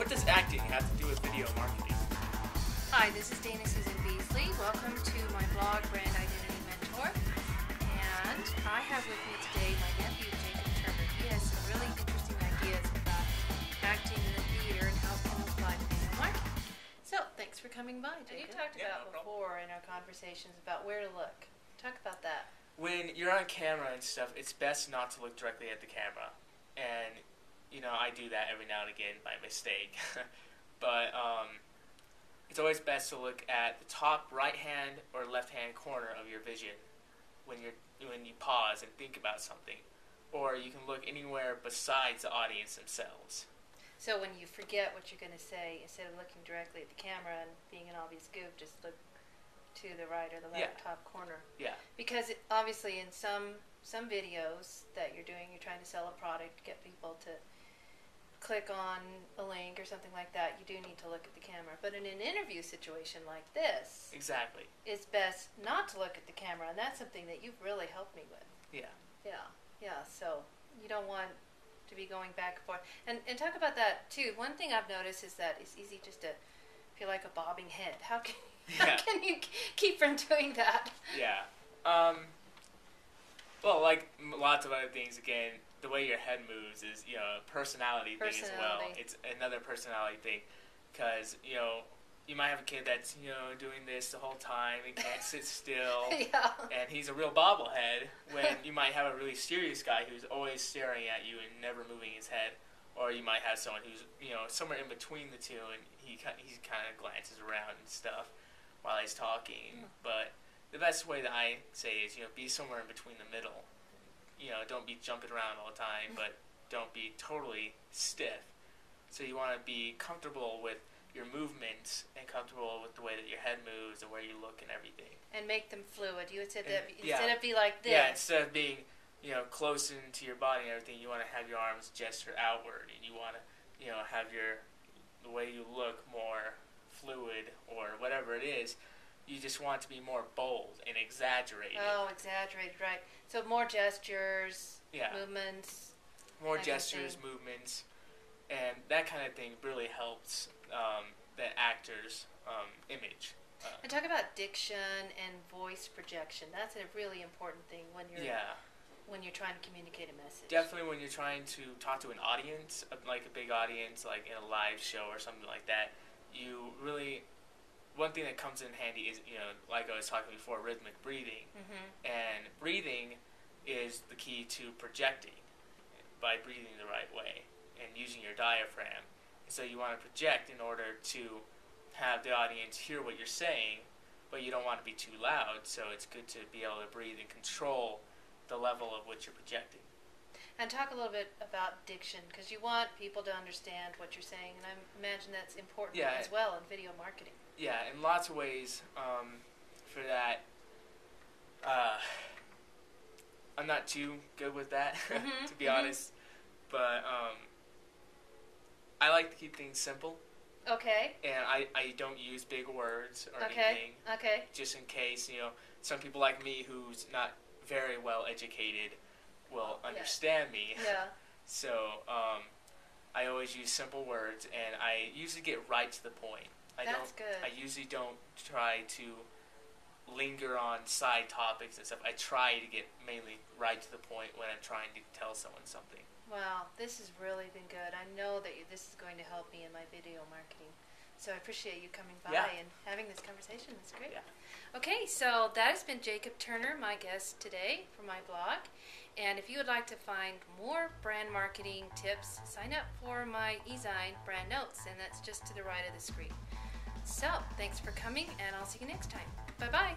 What does acting have to do with video marketing? Hi, this is Dana Susan Beasley. Welcome to my blog, Brand Identity Mentor. And I have with me today my nephew, Jacob Turner. He has some really interesting ideas about acting in the theater and how it can apply to video marketing. So, thanks for coming by, Jacob. And you talked about before in our conversations about where to look. Talk about that. When you're on camera and stuff, it's best not to look directly at the camera. And, I do that every now and again by mistake. But it's always best to look at the top right-hand or left-hand corner of your vision when you pause and think about something. Or you can look anywhere besides the audience themselves. So when you forget what you're going to say, instead of looking directly at the camera and being an obvious goof, just look to the right or the left top corner. Yeah. Because obviously in some videos that you're doing, you're trying to sell a product, get people to click on a link or something like that, you do need to look at the camera. But in an interview situation like this, exactly, it's best not to look at the camera, and that's something that you've really helped me with. Yeah. So you don't want to be going back and forth. And talk about that too. One thing I've noticed is that it's easy just to feel like a bobbing head. How can you keep from doing that? Yeah. Well, like lots of other things, again, the way your head moves is, a personality thing as well. It's another personality thing, because, you might have a kid that's, doing this the whole time and can't sit still, and he's a real bobblehead, when you might have a really serious guy who's always staring at you and never moving his head, or you might have someone who's, somewhere in between the two, and he kind of glances around and stuff while he's talking, but the best way that I say is, be somewhere in between the middle. Don't be jumping around all the time, but don't be totally stiff. So you want to be comfortable with your movements and comfortable with the way that your head moves and where you look and everything. And make them fluid. You said that instead of be like this. Yeah, instead of being, close into your body and everything, you want to have your arms gesture outward, and you want to, have the way you look more fluid or whatever it is. You just want to be more bold and exaggerated. Oh, exaggerated, right. So more gestures, movements. More gestures, movements, and that kind of thing really helps the actor's image. And talk about diction and voice projection. That's a really important thing when you're trying to communicate a message. Definitely when you're trying to talk to an audience, like a big audience, like in a live show or something like that, you really... One thing that comes in handy is, like I was talking before, rhythmic breathing. And breathing is the key to projecting by breathing the right way and using your diaphragm. So you want to project in order to have the audience hear what you're saying, but you don't want to be too loud, so it's good to be able to breathe and control the level of which you're projecting. And talk a little bit about diction, because you want people to understand what you're saying, and I imagine that's important as well in video marketing. Yeah, in lots of ways for that. I'm not too good with that, to be honest. But I like to keep things simple. Okay. And I don't use big words or anything. Okay. Just in case, some people like me who's not very well educated will understand me. Yeah. So I always use simple words, and I usually get right to the point. That's good. I usually don't try to linger on side topics and stuff. I try to get mainly right to the point when I'm trying to tell someone something. Wow, this has really been good. I know that this is going to help me in my video marketing. So I appreciate you coming by and having this conversation. That's great. Yeah. Okay, so that has been Jacob Turner, my guest today for my blog. And if you would like to find more brand marketing tips, sign up for my e-zine Brand Notes, and that's just to the right of the screen. So, thanks for coming, and I'll see you next time. Bye-bye.